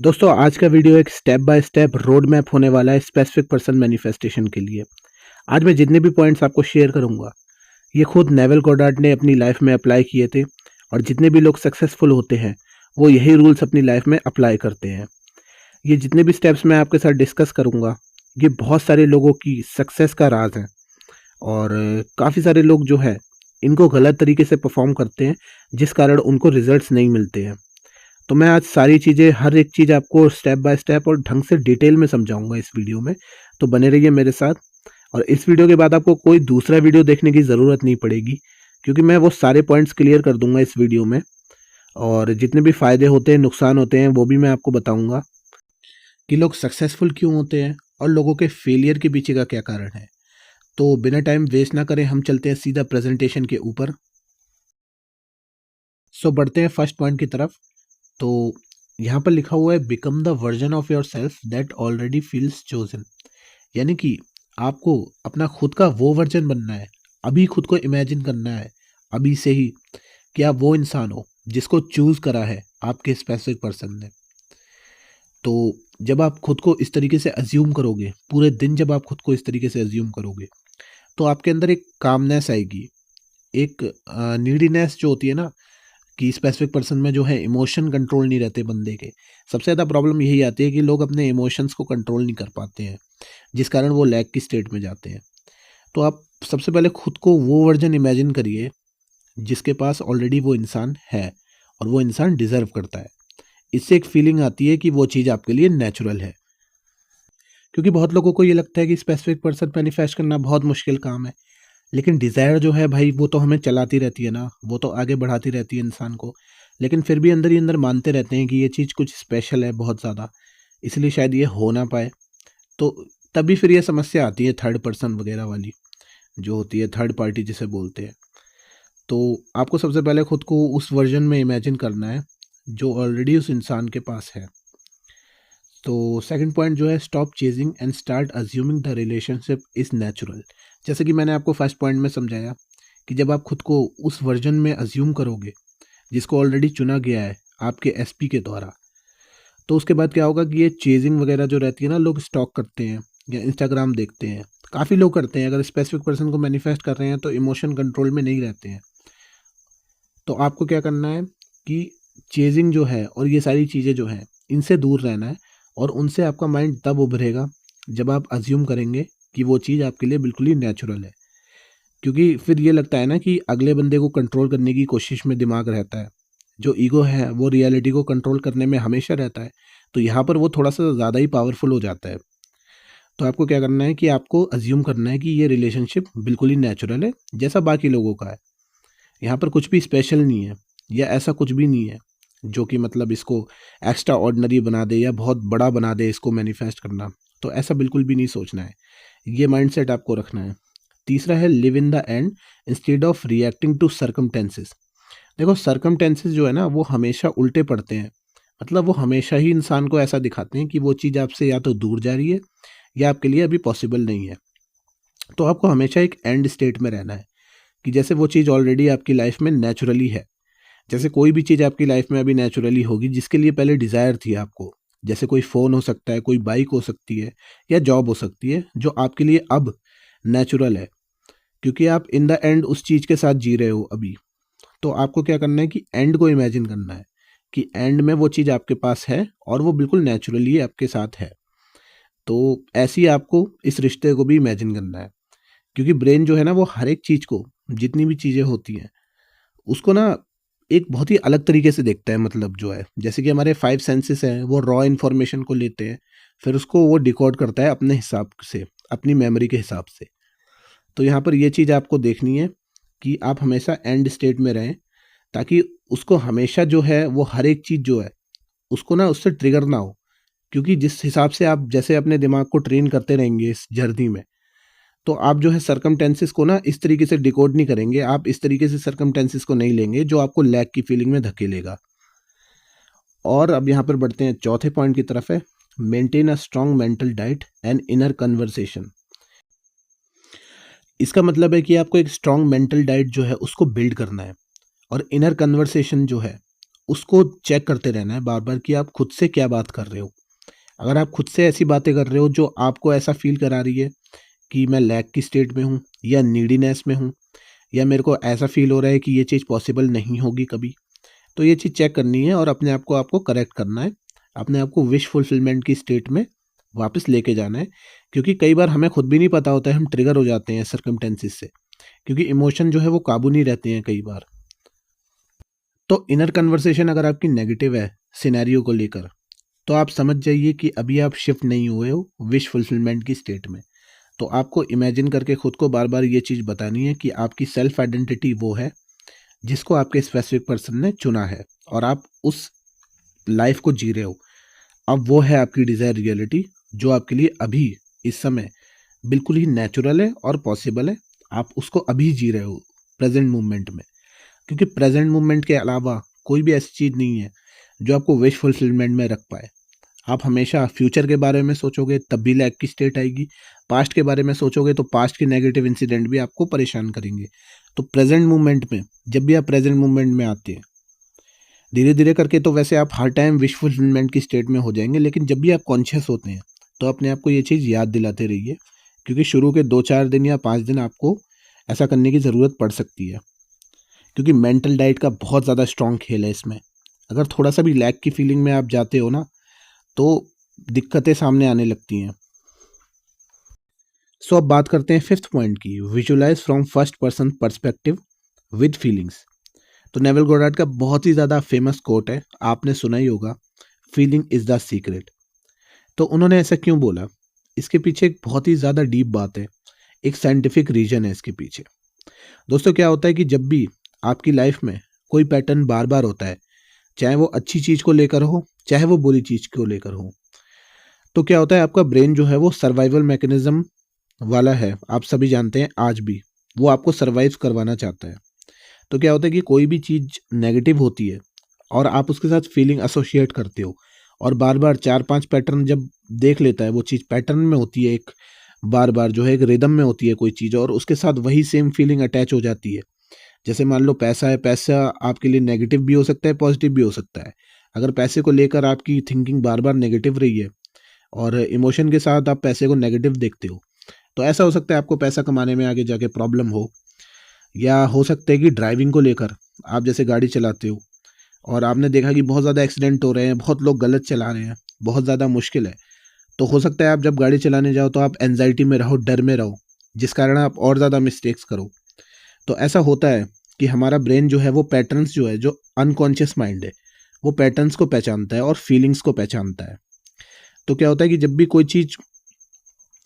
दोस्तों आज का वीडियो एक step by step road map होने वाला है स्पेसिफिक पर्सन मैनिफेस्टेशन के लिए। आज मैं जितने भी पॉइंट्स आपको शेयर करूंगा ये खुद नेवल गॉडार्ड ने अपनी लाइफ में अप्लाई किए थे और जितने भी लोग सक्सेसफुल होते हैं वो यही रूल्स अपनी लाइफ में अप्लाई करते हैं। ये जितने भी स्टेप्स मैं आपके साथ डिस्कस करूंगा ये बहुत सारे लोगों की सक्सेस का राज है और काफ़ी सारे लोग जो है इनको गलत तरीके से परफॉर्म करते हैं जिस कारण उनको रिजल्ट्स नहीं मिलते हैं। तो मैं आज सारी चीज़ें हर एक चीज़ आपको स्टेप बाय स्टेप और ढंग से डिटेल में समझाऊंगा इस वीडियो में। तो बने रहिए मेरे साथ और इस वीडियो के बाद आपको कोई दूसरा वीडियो देखने की ज़रूरत नहीं पड़ेगी क्योंकि मैं वो सारे पॉइंट्स क्लियर कर दूंगा इस वीडियो में और जितने भी फ़ायदे होते हैं नुकसान होते हैं वो भी मैं आपको बताऊंगा कि लोग सक्सेसफुल क्यों होते हैं और लोगों के फेलियर के पीछे का क्या कारण है। तो बिना टाइम वेस्ट ना करें हम चलते हैं सीधा प्रेजेंटेशन के ऊपर। सो बढ़ते हैं फर्स्ट पॉइंट की तरफ। तो यहाँ पर लिखा हुआ है become the version of your self that already feels chosen. यानी कि आपको अपना खुद का वो वर्जन बनना है, अभी खुद को इमेजिन करना है अभी से ही कि आप वो इंसान हो जिसको चूज करा है आपके स्पेसिफिक पर्सन ने। तो जब आप खुद को इस तरीके से अज्यूम करोगे, पूरे दिन जब आप खुद को इस तरीके से अज्यूम करोगे तो आपके अंदर एक कामनेस आएगी, एक नीडीनेस जो होती है ना कि स्पेसिफिक पर्सन में जो है इमोशन कंट्रोल नहीं रहते बंदे के। सबसे ज़्यादा प्रॉब्लम यही आती है कि लोग अपने इमोशंस को कंट्रोल नहीं कर पाते हैं जिस कारण वो लैग की स्टेट में जाते हैं। तो आप सबसे पहले खुद को वो वर्जन इमेजिन करिए जिसके पास ऑलरेडी वो इंसान है और वो इंसान डिज़र्व करता है। इससे एक फीलिंग आती है कि वो चीज़ आपके लिए नेचुरल है। क्योंकि बहुत लोगों को ये लगता है कि स्पेसिफिक पर्सन मैनिफेस्ट करना बहुत मुश्किल काम है, लेकिन डिज़ायर जो है भाई वो तो हमें चलाती रहती है ना, वो तो आगे बढ़ाती रहती है इंसान को। लेकिन फिर भी अंदर ही अंदर मानते रहते हैं कि ये चीज़ कुछ स्पेशल है बहुत ज़्यादा, इसलिए शायद ये हो ना पाए। तो तभी फिर ये समस्या आती है थर्ड पर्सन वगैरह वाली जो होती है, थर्ड पार्टी जिसे बोलते हैं। तो आपको सबसे पहले खुद को उस वर्जन में इमेजिन करना है जो ऑलरेडी उस इंसान के पास है। तो सेकंड पॉइंट जो है stop chasing and start assuming the relationship is natural. जैसे कि मैंने आपको फर्स्ट पॉइंट में समझाया कि जब आप खुद को उस वर्जन में अज्यूम करोगे जिसको ऑलरेडी चुना गया है आपके एसपी के द्वारा, तो उसके बाद क्या होगा कि ये चेजिंग वगैरह जो रहती है ना, लोग स्टॉक करते हैं या इंस्टाग्राम देखते हैं, काफ़ी लोग करते हैं। अगर स्पेसिफिक पर्सन को मैनिफेस्ट कर रहे हैं तो इमोशन कंट्रोल में नहीं रहते हैं। तो आपको क्या करना है कि चेजिंग जो है और ये सारी चीज़ें जो हैं इनसे दूर रहना है और उनसे आपका माइंड तब उभरेगा जब आप अज्यूम करेंगे कि वो चीज़ आपके लिए बिल्कुल ही नेचुरल है। क्योंकि फिर ये लगता है ना कि अगले बंदे को कंट्रोल करने की कोशिश में दिमाग रहता है। जो ईगो है वो रियलिटी को कंट्रोल करने में हमेशा रहता है। तो यहाँ पर वो थोड़ा-सा ज़्यादा ही पावरफुल हो जाता है। तो आपको क्या करना है कि आपको अज़्यूम करना है कि ये रिलेशनशिप बिल्कुल ही नेचुरल है, जैसा बाकी लोगों का है। यहाँ पर कुछ भी स्पेशल नहीं है या ऐसा कुछ भी नहीं है जो कि मतलब इसको एक्स्ट्रा ऑर्डिनरी बना दे या बहुत बड़ा बना दे इसको मैनिफेस्ट करना। तो ऐसा बिल्कुल भी नहीं सोचना है। ये माइंडसेट आपको रखना है। तीसरा है live in the end instead of reacting to circumstances. देखो सर्कमटेंसेस जो है ना वो हमेशा उल्टे पड़ते हैं। मतलब वो हमेशा ही इंसान को ऐसा दिखाते हैं कि वो चीज़ आपसे या तो दूर जा रही है या आपके लिए अभी पॉसिबल नहीं है। तो आपको हमेशा एक एंड स्टेट में रहना है कि जैसे वो चीज़ ऑलरेडी आपकी लाइफ में नेचुरली है। जैसे कोई भी चीज़ आपकी लाइफ में अभी नेचुरली होगी जिसके लिए पहले डिज़ायर थी आपको। जैसे कोई फ़ोन हो सकता है, कोई बाइक हो सकती है या जॉब हो सकती है जो आपके लिए अब नेचुरल है। क्योंकि आप इन द एंड उस चीज़ के साथ जी रहे हो अभी। तो आपको क्या करना है कि एंड को इमेजिन करना है कि एंड में वो चीज़ आपके पास है और वो बिल्कुल नेचुरली आपके साथ है। तो ऐसे ही आपको इस रिश्ते को भी इमेजिन करना है। क्योंकि ब्रेन जो है ना वो हर एक चीज़ को, जितनी भी चीज़ें होती हैं उसको ना एक बहुत ही अलग तरीके से देखता है। मतलब जो है जैसे कि हमारे 5 सेंसेस हैं वो रॉ इन्फॉर्मेशन को लेते हैं, फिर उसको वो डिकोड करता है अपने हिसाब से, अपनी मेमोरी के हिसाब से। तो यहाँ पर ये चीज़ आपको देखनी है कि आप हमेशा एंड स्टेट में रहें ताकि उसको हमेशा जो है वो हर एक चीज़ जो है उसको ना उससे ट्रिगर ना हो। क्योंकि जिस हिसाब से आप जैसे अपने दिमाग को ट्रेन करते रहेंगे इस जर्नी में, तो आप जो है सर्कमटेंसेस को ना इस तरीके से डिकोड नहीं करेंगे, आप इस तरीके से सर्कमटेंसेस को नहीं लेंगे जो आपको लैक की फीलिंग में धकेलेगा। और अब यहाँ पर बढ़ते हैं चौथे पॉइंट की तरफ है maintain a strong mental diet and inner conversation. इसका मतलब है कि आपको एक स्ट्रॉन्ग मेंटल डाइट जो है उसको बिल्ड करना है और इनर कन्वर्सेशन जो है उसको चेक करते रहना है बार बार कि आप खुद से क्या बात कर रहे हो। अगर आप खुद से ऐसी बातें कर रहे हो जो आपको ऐसा फील करा रही है कि मैं लैक की स्टेट में हूँ या नीडीनेस में हूँ, या मेरे को ऐसा फील हो रहा है कि ये चीज़ पॉसिबल नहीं होगी कभी, तो ये चीज़ चेक करनी है और अपने आप को आपको करेक्ट करना है। अपने आप को विश फुलफिलमेंट की स्टेट में वापस लेके जाना है, क्योंकि कई बार हमें खुद भी नहीं पता होता है, हम ट्रिगर हो जाते हैं सर्कमटेंसेस से, क्योंकि इमोशन जो है वो काबू नहीं रहते हैं कई बार। तो इनर कन्वर्सेशन अगर आपकी नेगेटिव है सिनेरियो को लेकर, तो आप समझ जाइए कि अभी आप शिफ्ट नहीं हुए हो विश फुलफिलमेंट की स्टेट में। तो आपको इमेजिन करके खुद को बार बार ये चीज़ बतानी है कि आपकी सेल्फ आइडेंटिटी वो है जिसको आपके स्पेसिफिक पर्सन ने चुना है, और आप उस लाइफ को जी रहे हो। अब वो है आपकी डिज़ायर रियलिटी, जो आपके लिए अभी इस समय बिल्कुल ही नेचुरल है और पॉसिबल है। आप उसको अभी जी रहे हो प्रेजेंट मोमेंट में, क्योंकि प्रेजेंट मोमेंट के अलावा कोई भी ऐसी चीज़ नहीं है जो आपको विश फुलफिलमेंट में रख पाए। आप हमेशा फ्यूचर के बारे में सोचोगे तब भी लैक की स्टेट आएगी, पास्ट के बारे में सोचोगे तो पास्ट के नेगेटिव इंसिडेंट भी आपको परेशान करेंगे। तो प्रेजेंट मोमेंट में, जब भी आप प्रेजेंट मोमेंट में आते हैं, धीरे धीरे करके तो वैसे आप हर टाइम विश फुलफिलमेंट की स्टेट में हो जाएंगे, लेकिन जब भी आप कॉन्शियस होते हैं तो अपने आप को ये चीज़ याद दिलाते रहिए, क्योंकि शुरू के 2-4 दिन या 5 दिन आपको ऐसा करने की ज़रूरत पड़ सकती है, क्योंकि मेंटल डाइट का बहुत ज़्यादा स्ट्रॉन्ग खेल है इसमें। अगर थोड़ा सा भी लैक की फीलिंग में आप जाते हो ना, तो दिक्कतें सामने आने लगती हैं। सो अब बात करते हैं फिफ्थ पॉइंट की, visualize from first person perspective with feelings. तो नेवल गोडार्ड का बहुत ही ज़्यादा फेमस कोट है, आपने सुना ही होगा, फीलिंग इज़ द सीक्रेट। तो उन्होंने ऐसा क्यों बोला? इसके पीछे एक बहुत ही ज़्यादा डीप बात है, एक साइंटिफिक रीजन है इसके पीछे। दोस्तों, क्या होता है कि जब भी आपकी लाइफ में कोई पैटर्न बार बार होता है, चाहे वो अच्छी चीज़ को लेकर हो, चाहे वो बुरी चीज़ को लेकर हो, तो क्या होता है, आपका ब्रेन जो है वो सर्वाइवल मैकेनिज्म वाला है। आप सभी जानते हैं, आज भी वो आपको सर्वाइव करवाना चाहता है। तो क्या होता है कि कोई भी चीज़ नेगेटिव होती है और आप उसके साथ फीलिंग एसोसिएट करते हो, और बार बार 4-5 पैटर्न जब देख लेता है, वो चीज़ पैटर्न में होती है, एक बार बार जो है एक रिदम में होती है कोई चीज़, और उसके साथ वही सेम फीलिंग अटैच हो जाती है। जैसे मान लो पैसा है, पैसा आपके लिए नेगेटिव भी हो सकता है, पॉजिटिव भी हो सकता है। अगर पैसे को लेकर आपकी थिंकिंग बार बार नेगेटिव रही है और इमोशन के साथ आप पैसे को नेगेटिव देखते हो, तो ऐसा हो सकता है आपको पैसा कमाने में आगे जाके प्रॉब्लम हो। या हो सकता है कि ड्राइविंग को लेकर, आप जैसे गाड़ी चलाते हो और आपने देखा कि बहुत ज़्यादा एक्सीडेंट हो रहे हैं, बहुत लोग गलत चला रहे हैं, बहुत ज़्यादा मुश्किल है, तो हो सकता है आप जब गाड़ी चलाने जाओ तो आप एंजाइटी में रहो, डर में रहो, जिस कारण आप और ज़्यादा मिस्टेक्स करो। तो ऐसा होता है कि हमारा ब्रेन जो है वो पैटर्न्स जो है, जो अनकॉन्शियस माइंड है, वो पैटर्न्स को पहचानता है और फीलिंग्स को पहचानता है। तो क्या होता है कि जब भी कोई चीज़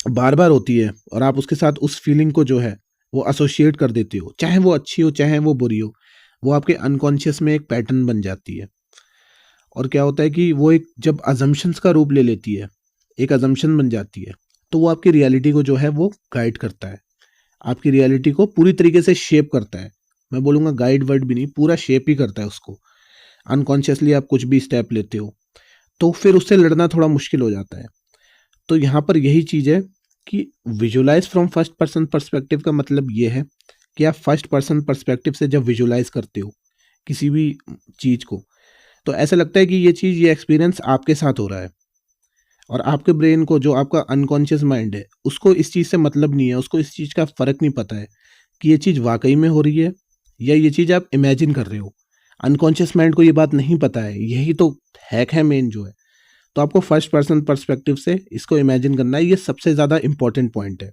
बार बार होती है और आप उसके साथ उस फीलिंग को जो है वो एसोसिएट कर देते हो, चाहे वो अच्छी हो चाहे वो बुरी हो, वो आपके अनकॉन्शियस में एक पैटर्न बन जाती है। और क्या होता है कि वो एक जब अजम्पशंस का रूप ले लेती है, एक अजम्पशन बन जाती है, तो वो आपकी रियलिटी को जो है वो गाइड करता है, आपकी रियलिटी को पूरी तरीके से शेप करता है। मैं बोलूँगा गाइड वर्ड भी नहीं, पूरा शेप ही करता है उसको। अनकॉन्शियसली आप कुछ भी स्टेप लेते हो, तो फिर उससे लड़ना थोड़ा मुश्किल हो जाता है। तो यहाँ पर यही चीज़ है कि visualize from first person perspective का मतलब ये है कि आप फर्स्ट पर्सन पर्सपेक्टिव से जब विजुलाइज करते हो किसी भी चीज़ को, तो ऐसा लगता है कि ये चीज़, ये एक्सपीरियंस आपके साथ हो रहा है, और आपके ब्रेन को, जो आपका अनकॉन्शियस माइंड है, उसको इस चीज़ से मतलब नहीं है, उसको इस चीज़ का फ़र्क नहीं पता है कि ये चीज़ वाकई में हो रही है या ये चीज़ आप इमेजिन कर रहे हो। अनकॉन्शियस माइंड को ये बात नहीं पता है, यही तो हैक है मेन जो है। तो आपको फर्स्ट पर्सन पर्सपेक्टिव से इसको इमेजिन करना है, ये सबसे ज़्यादा इंपॉर्टेंट पॉइंट है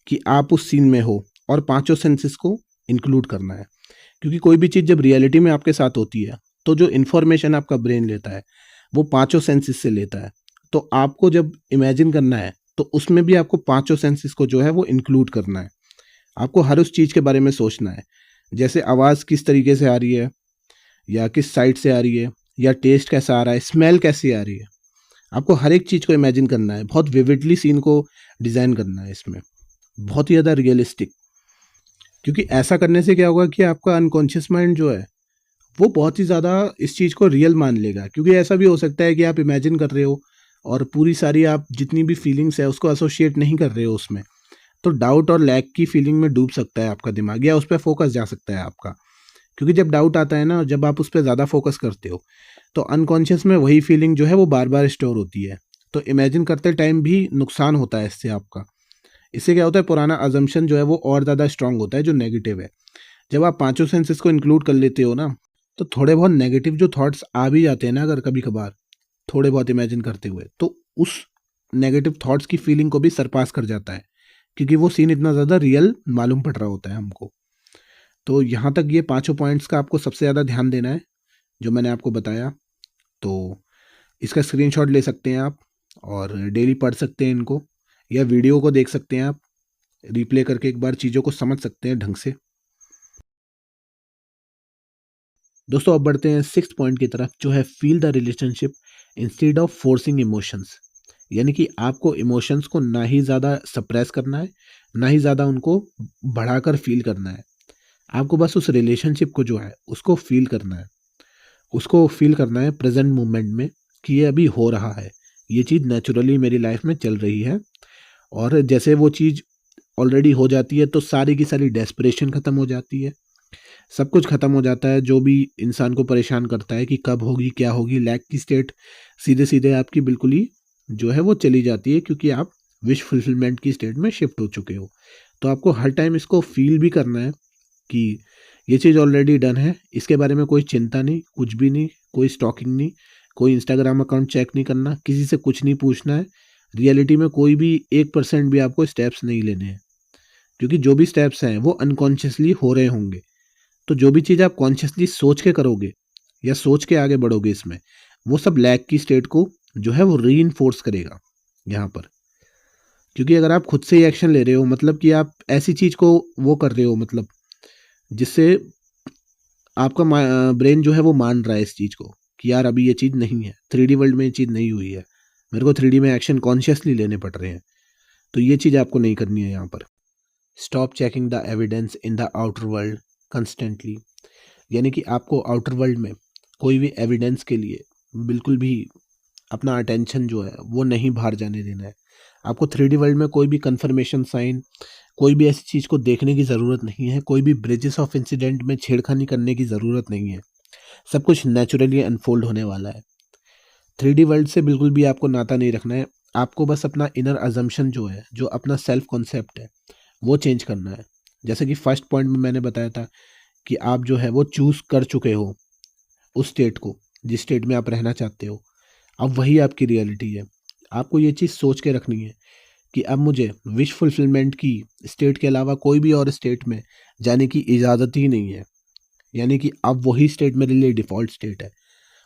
कि आप उस सीन में हो और पांचों सेंसेस को इंक्लूड करना है। क्योंकि कोई भी चीज़ जब रियलिटी में आपके साथ होती है, तो जो इन्फॉर्मेशन आपका ब्रेन लेता है वो पांचों सेंसेस से लेता है। तो आपको जब इमेजिन करना है तो उसमें भी आपको पांचों सेंसेस को जो है वो इंक्लूड करना है। आपको हर उस चीज़ के बारे में सोचना है, जैसे आवाज़ किस तरीके से आ रही है, या किस साइड से आ रही है, या टेस्ट कैसा आ रहा है, स्मेल कैसी आ रही है। आपको हर एक चीज़ को इमेजिन करना है, बहुत विविडली सीन को डिज़ाइन करना है इसमें, बहुत ही ज़्यादा रियलिस्टिक। क्योंकि ऐसा करने से क्या होगा कि आपका अनकॉन्शियस माइंड जो है वो बहुत ही ज़्यादा इस चीज़ को रियल मान लेगा। क्योंकि ऐसा भी हो सकता है कि आप इमेजिन कर रहे हो और पूरी सारी आप जितनी भी फीलिंग्स है उसको एसोशिएट नहीं कर रहे हो उसमें, तो डाउट और लैक की फीलिंग में डूब सकता है आपका दिमाग, या उस पर फोकस जा सकता है आपका। क्योंकि जब डाउट आता है ना, जब आप उस पर ज़्यादा फोकस करते हो तो अनकॉन्शियस में वही फीलिंग जो है वो बार बार स्टोर होती है। तो इमेजिन करते टाइम भी नुकसान होता है इससे आपका। इससे क्या होता है, पुराना अजम्पशन जो है वो और ज़्यादा स्ट्रांग होता है जो नेगेटिव है। जब आप पांचों सेंसेस को इंक्लूड कर लेते हो ना, तो थोड़े बहुत नेगेटिव जो थॉट्स आ भी जाते हैं ना, अगर कभी कभार थोड़े बहुत इमेजिन करते हुए, तो उस नेगेटिव थॉट्स की फीलिंग को भी सरपास कर जाता है, क्योंकि वो सीन इतना ज़्यादा रियल मालूम पड़ रहा होता है हमको। तो यहाँ तक ये पांचों पॉइंट्स का आपको सबसे ज़्यादा ध्यान देना है जो मैंने आपको बताया। तो इसका स्क्रीनशॉट ले सकते हैं आप और डेली पढ़ सकते हैं इनको, या वीडियो को देख सकते हैं आप, रिप्ले करके एक बार चीज़ों को समझ सकते हैं ढंग से। दोस्तों अब बढ़ते हैं सिक्स्थ पॉइंट की तरफ, जो है feel the relationship instead of forcing emotions. यानी कि आपको इमोशंस को ना ही ज़्यादा सप्रेस करना है, ना ही ज़्यादा उनको बढ़ाकर फील करना है। आपको बस उस रिलेशनशिप को जो है उसको फील करना है, उसको फील करना है प्रेजेंट मोमेंट में कि ये अभी हो रहा है, ये चीज़ नेचुरली मेरी लाइफ में चल रही है। और जैसे वो चीज़ ऑलरेडी हो जाती है तो सारी की सारी डेस्परेशन ख़त्म हो जाती है, सब कुछ ख़त्म हो जाता है जो भी इंसान को परेशान करता है कि कब होगी क्या होगी। लैक की स्टेट सीधे सीधे आपकी बिल्कुल ही जो है वो चली जाती है, क्योंकि आप विश फुलफिलमेंट की स्टेट में शिफ्ट हो चुके हो। तो आपको हर टाइम इसको फील भी करना है कि ये चीज़ ऑलरेडी डन है, इसके बारे में कोई चिंता नहीं, कुछ भी नहीं, कोई स्टॉकिंग नहीं, कोई इंस्टाग्राम अकाउंट चेक नहीं करना, किसी से कुछ नहीं पूछना है। रियलिटी में कोई भी 1% भी आपको स्टेप्स नहीं लेने हैं, क्योंकि जो भी स्टेप्स हैं वो अनकॉन्शियसली हो रहे होंगे। तो जो भी चीज़ आप कॉन्शियसली सोच के करोगे या सोच के आगे बढ़ोगे इसमें, वो सब लैक की स्टेट को जो है वो री करेगा यहाँ पर। क्योंकि अगर आप खुद से ही एक्शन ले रहे हो, मतलब कि आप ऐसी चीज़ को वो कर रहे हो, मतलब जिससे आपका ब्रेन जो है वो मान रहा है इस चीज़ को कि यार अभी ये चीज़ नहीं है, 3D वर्ल्ड में ये चीज़ नहीं हुई है, मेरे को 3D में एक्शन कॉन्शियसली लेने पड़ रहे हैं। तो ये चीज़ आपको नहीं करनी है यहाँ पर। Stop checking the evidence in the outer world constantly. यानी कि आपको आउटर वर्ल्ड में कोई भी एविडेंस के लिए बिल्कुल भी अपना अटेंशन जो है वो नहीं बाहर जाने देना है। आपको 3D वर्ल्ड में कोई भी कंफर्मेशन साइन, कोई भी ऐसी चीज़ को देखने की ज़रूरत नहीं है, कोई भी ब्रिजेस ऑफ इंसिडेंट में छेड़खानी करने की ज़रूरत नहीं है। सब कुछ नेचुरली अनफोल्ड होने वाला है। 3D वर्ल्ड से बिल्कुल भी आपको नाता नहीं रखना है। आपको बस अपना इनर अजम्पशन जो है, जो अपना सेल्फ कॉन्सेप्ट है, वो चेंज करना है। जैसे कि फर्स्ट पॉइंट में मैंने बताया था कि आप जो है वो चूज़ कर चुके हो उस स्टेट को, जिस स्टेट में आप रहना चाहते हो। अब वही आपकी रियलिटी है। आपको ये चीज़ सोच के रखनी है कि अब मुझे विश फुलफिलमेंट की स्टेट के अलावा कोई भी और स्टेट में जाने की इजाज़त ही नहीं है। यानी कि अब वही स्टेट मेरे लिए डिफ़ॉल्ट स्टेट है,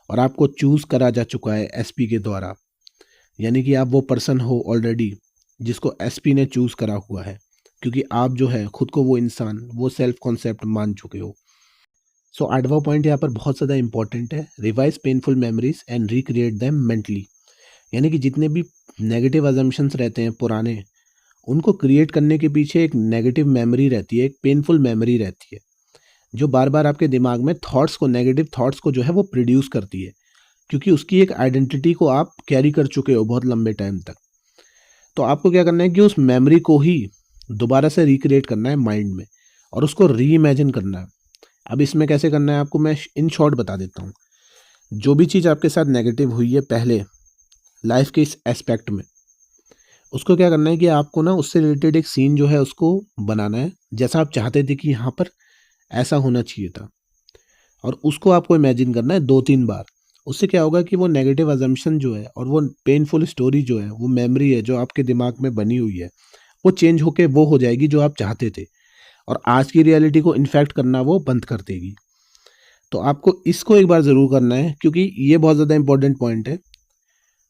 और आपको चूज़ करा जा चुका है एसपी के द्वारा। यानी कि आप वो पर्सन हो ऑलरेडी जिसको एसपी ने चूज़ करा हुआ है, क्योंकि आप जो है खुद को वो इंसान, वो सेल्फ कॉन्सेप्ट मान चुके हो। सो आठवां पॉइंट यहाँ पर बहुत ज़्यादा इंपॉर्टेंट है, revise painful memories and recreate them mentally. यानी कि जितने भी नेगेटिव अजम्पशंस रहते हैं पुराने, उनको क्रिएट करने के पीछे एक नेगेटिव मेमोरी रहती है, एक पेनफुल मेमोरी रहती है, जो बार बार आपके दिमाग में थॉट्स को, नेगेटिव थॉट्स को जो है वो प्रोड्यूस करती है, क्योंकि उसकी एक आइडेंटिटी को आप कैरी कर चुके हो बहुत लंबे टाइम तक। तो आपको क्या करना है कि उस मेमोरी को ही दोबारा से रिक्रिएट करना है माइंड में, और उसको री इमेजिन करना है। अब इसमें कैसे करना है आपको मैं इन शॉर्ट बता देता हूँ। जो भी चीज़ आपके साथ नेगेटिव हुई है पहले लाइफ के इस एस्पेक्ट में, उसको क्या करना है कि आपको ना उससे रिलेटेड एक सीन जो है उसको बनाना है, जैसा आप चाहते थे कि यहाँ पर ऐसा होना चाहिए था, और उसको आपको इमेजिन करना है 2-3 बार। उससे क्या होगा कि वो नेगेटिव अजम्पशन जो है और वो पेनफुल स्टोरी जो है, वो मेमोरी है जो आपके दिमाग में बनी हुई है, वो चेंज होके वो हो जाएगी जो आप चाहते थे, और आज की रियलिटी को इन्फेक्ट करना वो बंद कर देगी। तो आपको इसको एक बार ज़रूर करना है, क्योंकि ये बहुत ज़्यादा इंपॉर्टेंट पॉइंट है,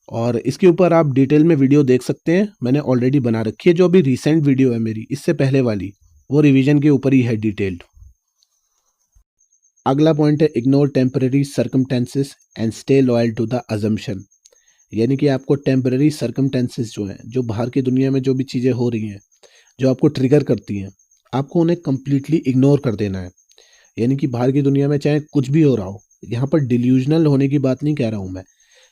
और इसके ऊपर आप डिटेल में वीडियो देख सकते हैं, मैंने ऑलरेडी बना रखी है। जो अभी रिसेंट वीडियो है मेरी, इससे पहले वाली, वो रिवीजन के ऊपर ही है डिटेल्ड। अगला पॉइंट है ignore temporary circumstances and stay loyal to the assumption. यानी कि आपको टेम्पररी सर्कमटेंसेस जो हैं, जो बाहर की दुनिया में जो भी चीज़ें हो रही हैं, जो आपको ट्रिगर करती हैं, आपको उन्हें कम्प्लीटली इग्नोर कर देना है। यानी कि बाहर की दुनिया में चाहे कुछ भी हो रहा हो, यहाँ पर डिल्यूजनल होने की बात नहीं कह रहा हूँ मैं,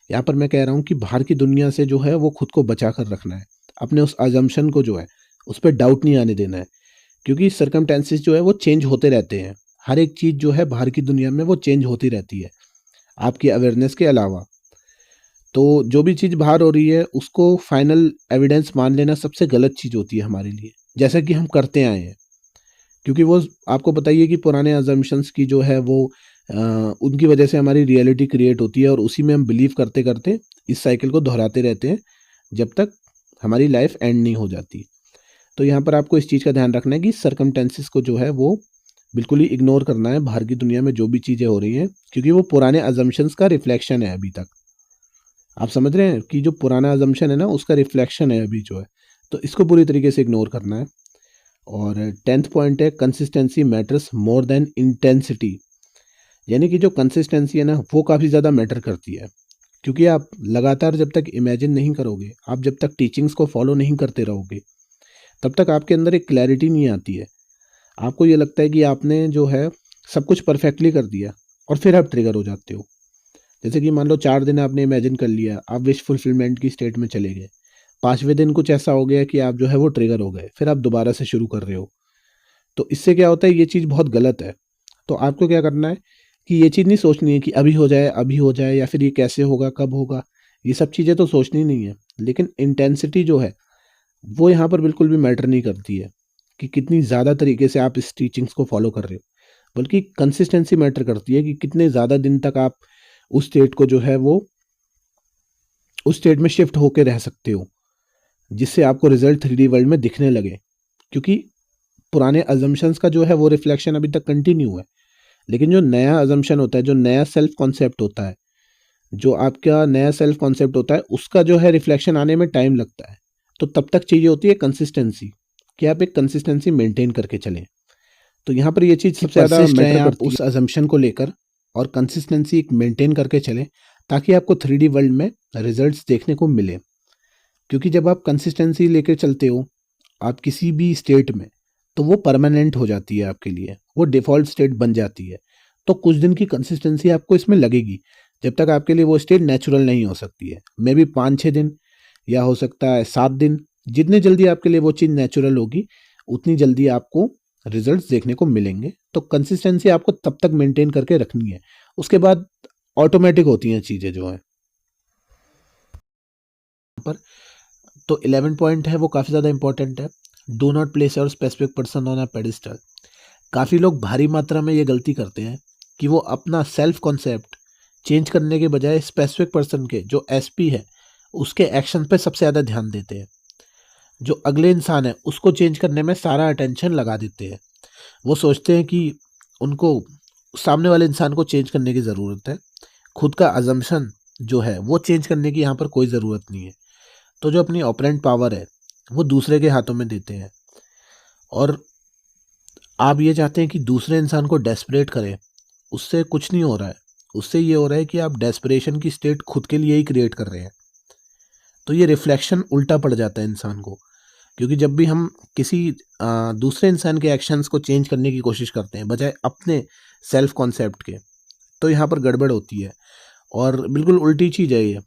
यहाँ पर मैं कह रहा हूँ कि बाहर की दुनिया से जो है वो खुद को बचा कर रखना है। अपने उस अजम्पशन को जो है उस पर डाउट नहीं आने देना है, क्योंकि सर्कमटेंसेस जो है वो चेंज होते रहते हैं, हर एक चीज़ जो है बाहर की दुनिया में वो चेंज होती रहती है आपकी अवेयरनेस के अलावा। तो जो भी चीज़ बाहर हो रही है उसको फाइनल एविडेंस मान लेना सबसे गलत चीज़ होती है हमारे लिए, जैसा कि हम करते आए हैं। क्योंकि वो आपको पता ही है कि पुराने अजम्पशंस की जो है वो उनकी वजह से हमारी रियलिटी क्रिएट होती है और उसी में हम बिलीव करते करते इस साइकिल को दोहराते रहते हैं जब तक हमारी लाइफ एंड नहीं हो जाती। तो यहाँ पर आपको इस चीज़ का ध्यान रखना है कि सर्कमटेंसेस को जो है वो बिल्कुल ही इग्नोर करना है बाहर की दुनिया में जो भी चीज़ें हो रही हैं, क्योंकि वो पुराने अजम्पशंस का रिफ्लेक्शन है अभी तक। आप समझ रहे हैं कि जो पुराना अजम्पशन है ना उसका रिफ्लेक्शन है अभी जो है, तो इसको पूरी तरीके से इग्नोर करना है। और 10th पॉइंट है consistency matters more than intensity. यानी कि जो कंसिस्टेंसी है ना वो काफ़ी ज़्यादा मैटर करती है, क्योंकि आप लगातार जब तक इमेजिन नहीं करोगे, आप जब तक टीचिंग्स को फॉलो नहीं करते रहोगे, तब तक आपके अंदर एक क्लैरिटी नहीं आती है। आपको ये लगता है कि आपने जो है सब कुछ परफेक्टली कर दिया और फिर आप ट्रिगर हो जाते हो। जैसे कि मान लो 4 दिन आपने इमेजिन कर लिया, आप विश फुलफिलमेंट की स्टेट में चले गए। 5वें दिन कुछ ऐसा हो गया कि आप जो है वो ट्रिगर हो गए, फिर आप दोबारा से शुरू कर रहे हो। तो इससे क्या होता है, ये चीज़ बहुत गलत है। तो आपको क्या करना है कि ये चीज़ नहीं सोचनी है कि अभी हो जाए या फिर ये कैसे होगा, कब होगा, ये सब चीज़ें तो सोचनी नहीं है। लेकिन इंटेंसिटी जो है वो यहाँ पर बिल्कुल भी मैटर नहीं करती है कि कितनी ज़्यादा तरीके से आप इस टीचिंग्स को फॉलो कर रहे हो, बल्कि कंसिस्टेंसी मैटर करती है कि कितने ज़्यादा दिन तक आप उस स्टेट को जो है वो उस स्टेट में शिफ्ट होकर रह सकते हो, जिससे आपको रिजल्ट 3D वर्ल्ड में दिखने लगे। क्योंकि पुराने अजम्पशंस का जो है वो रिफ्लेक्शन अभी तक कंटिन्यू है, लेकिन जो नया अजम्पशन होता है, जो नया सेल्फ कॉन्सेप्ट होता है, जो आपका नया सेल्फ कॉन्सेप्ट होता है, उसका जो है रिफ्लेक्शन आने में टाइम लगता है। तो तब तक चाहिए होती है कंसिस्टेंसी, कि आप एक कंसिस्टेंसी मेंटेन करके चलें। तो यहाँ पर ये चीज़ सबसे ज़्यादा मैटर करती है उस अजम्पशन को लेकर, और कंसिस्टेंसी एक मेंटेन करके चलें ताकि आपको 3D वर्ल्ड में रिजल्ट्स देखने को मिले। क्योंकि जब आप कंसिस्टेंसी लेकर चलते हो आप किसी भी स्टेट में, तो वो परमानेंट हो जाती है आपके लिए, वो डिफ़ॉल्ट स्टेट बन जाती है। तो कुछ दिन की कंसिस्टेंसी आपको इसमें लगेगी, जब तक आपके लिए वो स्टेट नेचुरल नहीं हो सकती है। मे बी 5-6 दिन या हो सकता है 7 दिन। जितने जल्दी आपके लिए वो चीज़ नेचुरल होगी, उतनी जल्दी आपको रिजल्ट्स देखने को मिलेंगे। तो कंसिस्टेंसी आपको तब तक मेंटेन करके रखनी है, उसके बाद ऑटोमेटिक होती हैं चीज़ें जो हैं। पर तो 11 पॉइंट है वो काफ़ी ज़्यादा इंपॉर्टेंट है। Do not place your specific person on a pedestal. काफ़ी लोग भारी मात्रा में ये गलती करते हैं कि वो अपना सेल्फ कॉन्सेप्ट चेंज करने के बजाय स्पेसिफिक पर्सन के जो एसपी है उसके एक्शन पे सबसे ज़्यादा ध्यान देते हैं। जो अगले इंसान है उसको चेंज करने में सारा अटेंशन लगा देते हैं। वो सोचते हैं कि उनको सामने वाले इंसान को चेंज करने की ज़रूरत है, खुद का अजम्पशन जो है वो चेंज करने की यहाँ पर कोई ज़रूरत नहीं है। तो जो अपनी ऑपरेंट पावर है वो दूसरे के हाथों में देते हैं, और आप ये चाहते हैं कि दूसरे इंसान को डेस्परेट करें, उससे कुछ नहीं हो रहा है। उससे ये हो रहा है कि आप डेस्परेशन की स्टेट खुद के लिए ही क्रिएट कर रहे हैं। तो ये रिफ्लेक्शन उल्टा पड़ जाता है इंसान को, क्योंकि जब भी हम किसी दूसरे इंसान के एक्शंस को चेंज करने की कोशिश करते हैं बजाय अपने सेल्फ कॉन्सेप्ट के, तो यहाँ पर गड़बड़ होती है। और बिल्कुल उल्टी चीज़ है ये,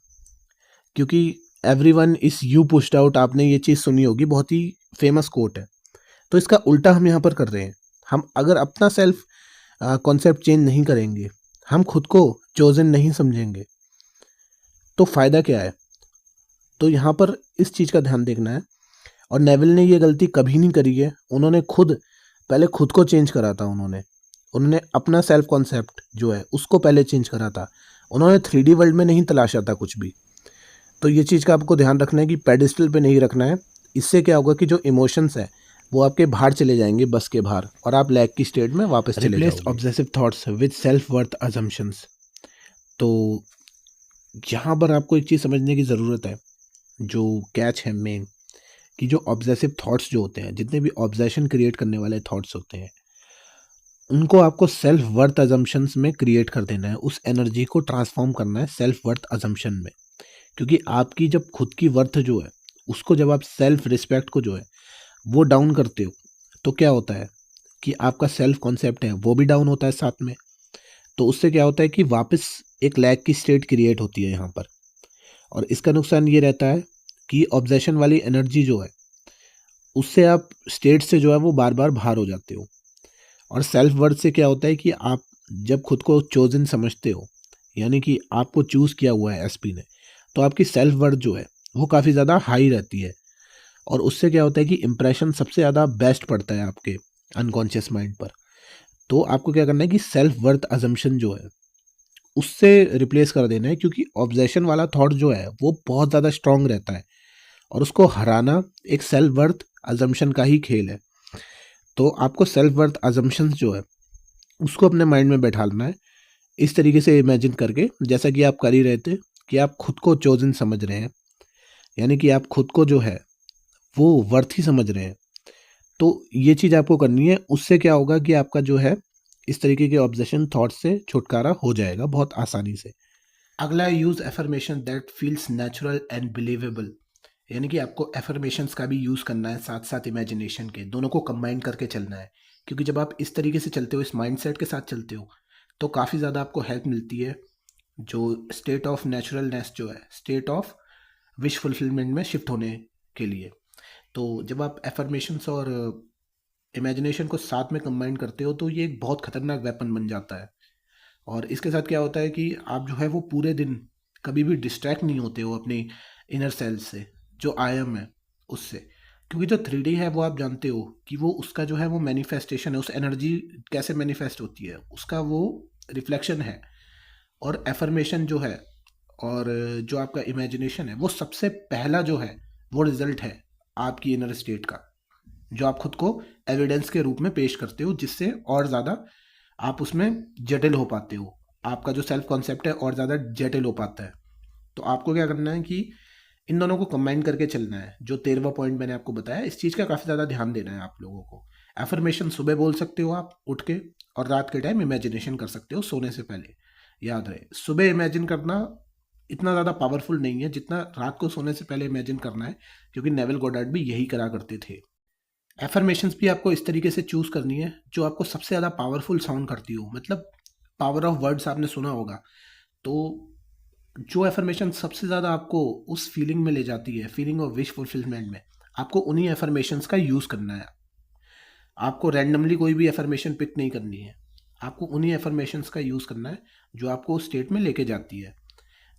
क्योंकि everyone is you pushed out, आपने ये चीज़ सुनी होगी, बहुत ही फेमस कोट है। तो इसका उल्टा हम यहाँ पर कर रहे हैं। हम अगर अपना सेल्फ कॉन्सेप्ट चेंज नहीं करेंगे, हम खुद को चोजन नहीं समझेंगे, तो फ़ायदा क्या है। तो यहाँ पर इस चीज़ का ध्यान देखना है। और नेविल ने ये गलती कभी नहीं करी है। उन्होंने पहले खुद को चेंज करा था। उन्होंने अपना सेल्फ कॉन्सेप्ट जो है उसको पहले चेंज करा था। उन्होंने 3D वर्ल्ड में नहीं तलाशा था कुछ भी। तो ये चीज़ का आपको ध्यान रखना है कि पेडिस्टल पे नहीं रखना है। इससे क्या होगा कि जो इमोशंस है वो आपके बाहर चले जाएंगे, बस के बाहर, और आप लैक की स्टेट में वापस चले जाओगे। Replace obsessive thoughts with self worth assumptions. तो यहाँ पर आपको एक चीज़ समझने की ज़रूरत है, जो कैच है मेन, कि जो ऑब्सेसिव थॉट्स जो होते हैं, जितने भी ऑब्सेशन क्रिएट करने वाले थॉट्स होते हैं, उनको आपको सेल्फ वर्थ अजम्पशंस में क्रिएट कर देना है। उस एनर्जी को ट्रांसफॉर्म करना है सेल्फ वर्थ अजम्पशन में। क्योंकि आपकी जब खुद की वर्थ जो है उसको, जब आप सेल्फ रिस्पेक्ट को जो है वो डाउन करते हो, तो क्या होता है कि आपका सेल्फ कॉन्सेप्ट है वो भी डाउन होता है साथ में। तो उससे क्या होता है कि वापस एक लैक की स्टेट क्रिएट होती है यहाँ पर। और इसका नुकसान ये रहता है कि ऑब्सेशन वाली एनर्जी जो है उससे आप स्टेट से जो है वो बार बार बाहर हो जाते हो। और सेल्फ वर्थ से क्या होता है कि आप जब खुद को चोजन समझते हो, यानी कि आपको चूज़ किया हुआ है एसपी ने, तो आपकी सेल्फ वर्थ जो है वो काफ़ी ज़्यादा हाई रहती है। और उससे क्या होता है कि इम्प्रेशन सबसे ज़्यादा बेस्ट पड़ता है आपके अनकॉन्शियस माइंड पर। तो आपको क्या करना है कि सेल्फ वर्थ अजम्पशन जो है उससे रिप्लेस कर देना है, क्योंकि ऑब्जेशन वाला थॉट जो है वो बहुत ज़्यादा स्ट्रांग रहता है और उसको हराना एक सेल्फ वर्थ अजम्पशन का ही खेल है। तो आपको सेल्फ वर्थ अजम्पशंस जो है उसको अपने माइंड में बैठाना है, इस तरीके से इमेजिन करके, जैसा कि आप कर ही रहे थे, कि आप खुद को चोजन समझ रहे हैं, यानी कि आप खुद को जो है वो वर्थ ही समझ रहे हैं। तो ये चीज़ आपको करनी है, उससे क्या होगा कि आपका जो है इस तरीके के ऑब्जेशन थॉट से छुटकारा हो जाएगा बहुत आसानी से। अगला है use affirmation that feels natural and believable. यानी कि आपको एफर्मेशंस का भी यूज़ करना है साथ साथ इमेजिनेशन के, दोनों को कंबाइन करके चलना है। क्योंकि जब आप इस तरीके से चलते हो, इस माइंडसेट के साथ चलते हो, तो काफ़ी ज़्यादा आपको हेल्प मिलती है जो स्टेट ऑफ नेचुरलनेस जो है, स्टेट ऑफ विश फुलफिलमेंट में शिफ्ट होने के लिए। तो जब आप एफर्मेशंस और इमेजिनेशन को साथ में कंबाइन करते हो तो ये एक बहुत खतरनाक वेपन बन जाता है। और इसके साथ क्या होता है कि आप जो है वो पूरे दिन कभी भी डिस्ट्रैक्ट नहीं होते हो अपनी इनर सेल्स से, जो आई एम है उससे। क्योंकि जो 3D है वो आप जानते हो कि वो उसका जो है वो मैनिफेस्टेशन है, उस एनर्जी कैसे मैनिफेस्ट होती है उसका वो रिफ्लेक्शन है। और एफर्मेशन जो है और जो आपका इमेजिनेशन है वो सबसे पहला जो है वो रिजल्ट है आपकी इनर स्टेट का, जो आप खुद को एविडेंस के रूप में पेश करते हो, जिससे और ज़्यादा आप उसमें जटिल हो पाते हो, आपका जो सेल्फ कॉन्सेप्ट है और ज़्यादा जटिल हो पाता है। तो आपको क्या करना है कि इन दोनों को कंबाइन करके चलना है। जो 13वां पॉइंट मैंने आपको बताया, इस चीज़ का काफ़ी ज़्यादा ध्यान देना है आप लोगों को। एफर्मेशन सुबह बोल सकते हो आप उठ के, और रात के टाइम इमेजिनेशन कर सकते हो सोने से पहले। याद रहे, सुबह इमेजिन करना इतना ज़्यादा पावरफुल नहीं है जितना रात को सोने से पहले इमेजिन करना है, क्योंकि नेविल गोडार्ड भी यही करा करते थे। एफर्मेशंस भी आपको इस तरीके से चूज़ करनी है जो आपको सबसे ज़्यादा पावरफुल साउंड करती हो, मतलब पावर ऑफ वर्ड्स आपने सुना होगा। तो जो एफर्मेशन सबसे ज़्यादा आपको उस फीलिंग में ले जाती है, फीलिंग ऑफ विश फुलफिलमेंट में, आपको उन्हीं एफर्मेशंस का यूज़ करना है। आपको रैंडमली कोई भी एफर्मेशन पिक नहीं करनी है, आपको उन्हीं एफर्मेशंस का यूज़ करना है जो आपको उस स्टेट में लेके जाती है,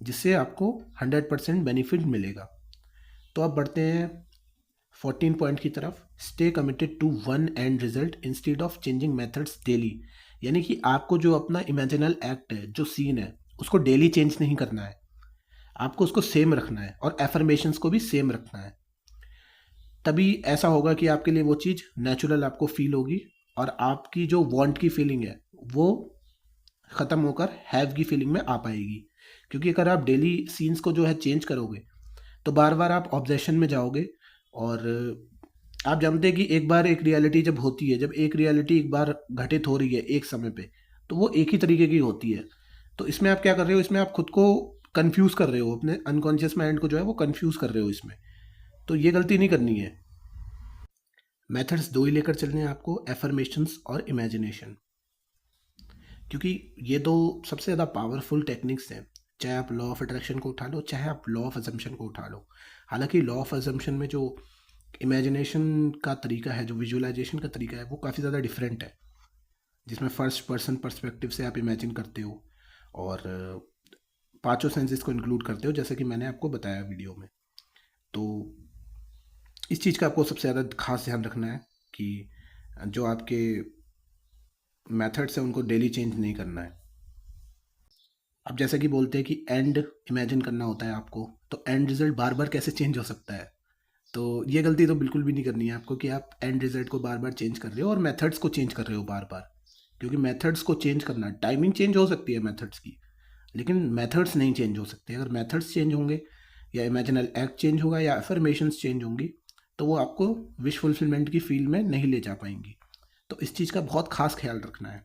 जिससे आपको 100% बेनिफिट मिलेगा। तो अब बढ़ते हैं 14 पॉइंट की तरफ। Stay committed to one end result instead of changing methods daily. यानी कि आपको जो अपना इमेजिनल एक्ट है, जो सीन है, उसको डेली चेंज नहीं करना है, आपको उसको सेम रखना है और एफर्मेशंस को भी सेम रखना है। तभी ऐसा होगा कि आपके लिए वो चीज़ नेचुरल आपको फील होगी और आपकी जो वांट की फीलिंग है वो ख़त्म होकर हैव की फीलिंग में आ पाएगी। क्योंकि अगर आप डेली सीन्स को जो है चेंज करोगे तो बार बार आप ऑब्जेशन में जाओगे। और आप जानते हैं कि एक बार एक रियलिटी जब होती है, जब एक रियलिटी एक बार घटित हो रही है एक समय पे, तो वो एक ही तरीके की होती है। तो इसमें आप क्या कर रहे हो, इसमें आप खुद को कंफ्यूज कर रहे हो, अपने अनकॉन्शियस माइंड को जो है वो कंफ्यूज कर रहे हो इसमें। तो ये गलती नहीं करनी है। मेथड्स दो ही लेकर चलने हैं आपको, एफर्मेशंस और इमेजिनेशन, क्योंकि ये दो सबसे ज़्यादा पावरफुल टेक्निक्स हैं। चाहे आप लॉ ऑफ अट्रैक्शन को उठा लो, चाहे आप लॉ ऑफ अजम्पशन को उठा लो। हालांकि लॉ ऑफ अजम्पशन में जो इमेजिनेशन का तरीका है, जो विजुअलाइजेशन का तरीका है, वो काफ़ी ज़्यादा डिफरेंट है, जिसमें फर्स्ट पर्सन पर्सपेक्टिव से आप इमेजिन करते हो और पांचों सेंसेस को इंक्लूड करते हो, जैसे कि मैंने आपको बताया वीडियो में। तो इस चीज़ का आपको सबसे ज़्यादा खास ध्यान रखना है कि जो आपके मेथड्स हैं उनको डेली चेंज नहीं करना है। अब जैसा कि बोलते हैं कि एंड इमेजिन करना होता है आपको, तो एंड रिजल्ट बार बार कैसे चेंज हो सकता है। तो ये गलती तो बिल्कुल भी नहीं करनी है आपको कि आप एंड रिजल्ट को बार बार चेंज कर रहे हो और मेथड्स को चेंज कर रहे हो बार बार। क्योंकि मेथड्स को चेंज करना, टाइमिंग चेंज हो सकती है मेथड्स की, लेकिन मेथड्स नहीं चेंज हो सकते। अगर मेथड्स चेंज होंगे या इमेजिनल एक्ट चेंज होगा या अफर्मेशंस चेंज होंगी, तो वो आपको विश फुलफिलमेंट की फील्ड में नहीं ले जा पाएंगी। तो इस चीज़ का बहुत खास ख्याल रखना है।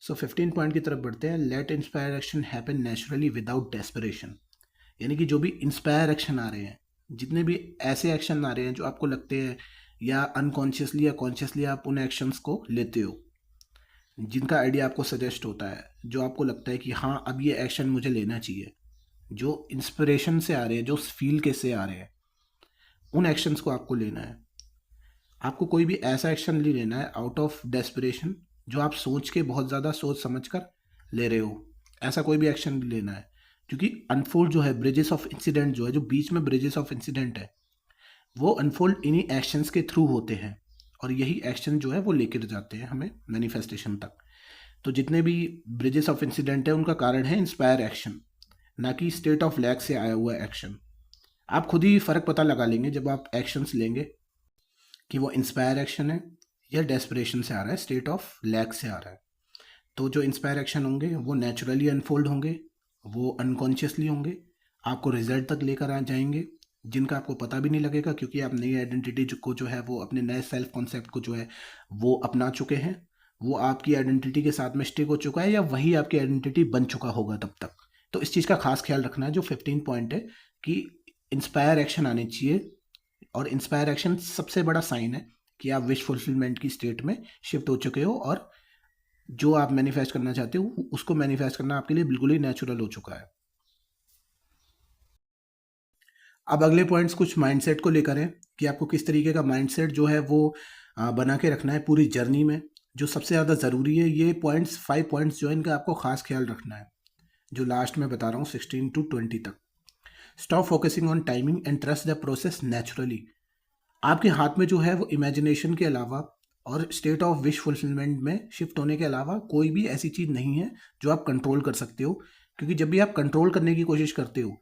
सो 15 पॉइंट की तरफ बढ़ते हैं। Let inspire action happen naturally without desperation. यानी कि जो भी इंस्पायर एक्शन आ रहे हैं, जितने भी ऐसे एक्शन आ रहे हैं जो आपको लगते हैं या अनकॉन्शियसली या कॉन्शियसली आप उन एक्शंस को लेते हो, जिनका आइडिया आपको सजेस्ट होता है, जो आपको लगता है कि हाँ अब ये एक्शन मुझे लेना चाहिए, जो इंस्पिरेशन से आ रहे हैं, जो फील के से आ रहे हैं, उन एक्शंस को आपको लेना है। आपको कोई भी ऐसा एक्शन नहीं लेना है आउट ऑफ डेस्परेशन जो आप सोच के बहुत ज़्यादा सोच समझ कर ले रहे हो, ऐसा कोई भी एक्शन नहीं लेना है। क्योंकि अनफोल्ड जो है, ब्रिजेस ऑफ इंसिडेंट जो है, जो बीच में ब्रिजेस ऑफ इंसिडेंट है, वो अनफोल्ड इन्हीं एक्शंस के थ्रू होते हैं, और यही एक्शन जो है वो लेकर जाते हैं हमें मैनिफेस्टेशन तक। तो जितने भी ब्रिजेस ऑफ इंसिडेंट है उनका कारण है इंस्पायर एक्शन, ना कि स्टेट ऑफ लैक से आया हुआ एक्शन। आप खुद ही फ़र्क पता लगा लेंगे जब आप एक्शंस लेंगे कि वो इंस्पायर एक्शन है या डेस्परेशन से आ रहा है, स्टेट ऑफ लैक से आ रहा है। तो जो इंस्पायर एक्शन होंगे वो नेचुरली अनफोल्ड होंगे, वो अनकॉन्शियसली होंगे, आपको रिजल्ट तक लेकर आ जाएंगे, जिनका आपको पता भी नहीं लगेगा, क्योंकि आप नई आइडेंटिटी को जो है वो अपने नए सेल्फ कॉन्सेप्ट को जो है वो अपना चुके हैं। वो आपकी आइडेंटिटी के साथ में स्टिक हो चुका है, या वही आपकी आइडेंटिटी बन चुका होगा तब तक। तो इस चीज़ का खास ख्याल रखना है, जो 15 पॉइंट है कि इंस्पायर एक्शन आने चाहिए। और इंस्पायर एक्शन सबसे बड़ा साइन है कि आप विश फुलफिलमेंट की स्टेट में शिफ्ट हो चुके हो, और जो आप मैनिफेस्ट करना चाहते हो उसको मैनिफेस्ट करना आपके लिए बिल्कुल ही नेचुरल हो चुका है। अब अगले पॉइंट्स कुछ माइंडसेट को लेकर है कि आपको किस तरीके का माइंडसेट जो है वो बना के रखना है पूरी जर्नी में। जो सबसे ज़्यादा ज़रूरी है, ये पॉइंट्स 5 पॉइंट्स जो है इनका आपको खास ख्याल रखना है, जो लास्ट में बता रहा हूँ 16 to 20 तक। Stop focusing on timing and trust the process naturally. आपके हाथ में जो है वो इमेजिनेशन के अलावा और स्टेट ऑफ विश फुलफिलमेंट में शिफ्ट होने के अलावा कोई भी ऐसी चीज़ नहीं है जो आप कंट्रोल कर सकते हो। क्योंकि जब भी आप कंट्रोल करने की कोशिश करते हो,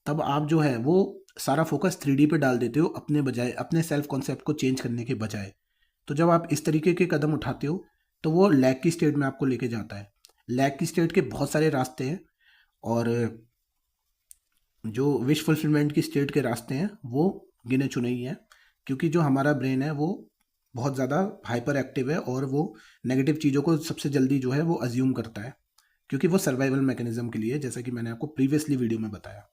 तब आप जो है वो सारा फोकस 3D पे डाल देते हो, अपने बजाय, अपने सेल्फ कॉन्सेप्ट को चेंज करने के बजाय। तो जब आप इस तरीके के कदम उठाते हो तो वो लैक की स्टेट में आपको लेके जाता है। लैक की स्टेट के बहुत सारे रास्ते हैं, और जो विश फुलफिलमेंट की स्टेट के रास्ते हैं वो गिने चुने ही हैं। क्योंकि जो हमारा ब्रेन है वो बहुत ज़्यादा हाइपर एक्टिव है, और वो नेगेटिव चीज़ों को सबसे जल्दी जो है वो अज्यूम करता है, क्योंकि वो सर्वाइवल मैकेनिज्म के लिए, जैसा कि मैंने आपको प्रीवियसली वीडियो में बताया।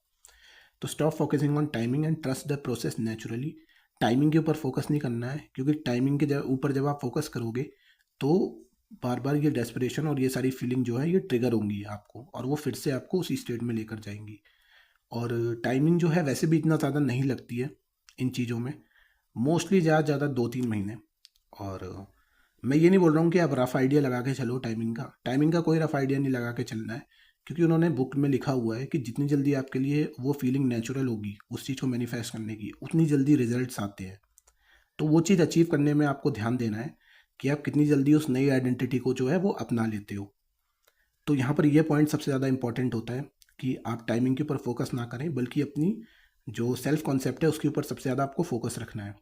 तो stop focusing on timing and trust the process naturally. Timing के ऊपर फोकस नहीं करना है, क्योंकि टाइमिंग के ऊपर जब आप फोकस करोगे तो बार बार ये डेस्परेशन और ये सारी फीलिंग जो है ये ट्रिगर होंगी आपको, और वो फिर से आपको उसी स्टेट में लेकर जाएंगी। और टाइमिंग जो है वैसे भी इतना ज़्यादा नहीं लगती है इन चीज़ों में, मोस्टली ज़्यादा ज़्यादा 2-3 महीने। और मैं ये नहीं बोल रहा हूँ कि आप रफ़ आइडिया लगा के चलो टाइमिंग का कोई रफ़ आइडिया नहीं लगा के चलना है। क्योंकि उन्होंने बुक में लिखा हुआ है कि जितनी जल्दी आपके लिए वो फीलिंग नेचुरल होगी उस चीज़ को मैनिफेस्ट करने की, उतनी जल्दी रिजल्ट्स आते हैं। तो वो चीज़ अचीव करने में आपको ध्यान देना है कि आप कितनी जल्दी उस नई आइडेंटिटी को जो है वो अपना लेते हो। तो यहाँ पर ये पॉइंट सबसे ज़्यादा इंपॉर्टेंट होता है कि आप टाइमिंग के ऊपर फोकस ना करें, बल्कि अपनी जो सेल्फ कॉन्सेप्ट है उसके ऊपर सबसे ज़्यादा आपको फोकस रखना है।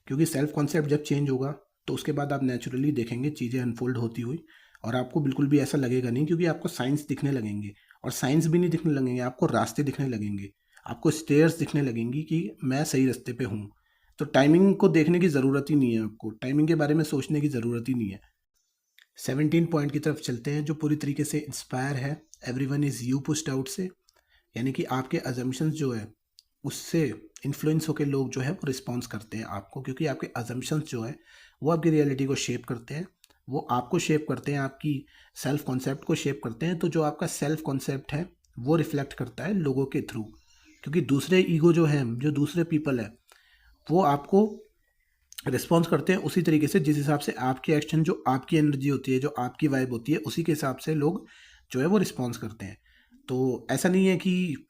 क्योंकि सेल्फ कॉन्सेप्ट जब चेंज होगा तो उसके बाद आप नेचुरली देखेंगे चीज़ें अनफोल्ड होती हुई, और आपको बिल्कुल भी ऐसा लगेगा नहीं, क्योंकि आपको साइंस दिखने लगेंगे। और साइंस भी नहीं दिखने लगेंगे, आपको रास्ते दिखने लगेंगे, आपको स्टेयर्स दिखने लगेंगी कि मैं सही रास्ते पे हूँ। तो टाइमिंग को देखने की ज़रूरत ही नहीं है, आपको टाइमिंग के बारे में सोचने की ज़रूरत ही नहीं है। 17 पॉइंट की तरफ चलते हैं, जो पूरी तरीके से इंस्पायर है everyone is you pushed out से। यानी कि आपके अजम्पशंस जो है उससे इन्फ्लुएंस होकर लोग जो है वो रिस्पॉन्स करते हैं आपको, क्योंकि आपके अजम्पशंस जो है वो आपकी रियलिटी को शेप करते हैं, वो आपको शेप करते हैं, आपकी सेल्फ कॉन्सेप्ट को शेप करते हैं। तो जो आपका सेल्फ कॉन्सेप्ट है वो रिफ्लेक्ट करता है लोगों के थ्रू, क्योंकि दूसरे ईगो जो है, जो दूसरे पीपल है, वो आपको रिस्पॉन्स करते हैं उसी तरीके से जिस हिसाब से आपकी एक्शन, जो आपकी एनर्जी होती है, जो आपकी वाइब होती है, उसी के हिसाब से लोग जो है वो रिस्पॉन्स करते हैं। तो ऐसा नहीं है कि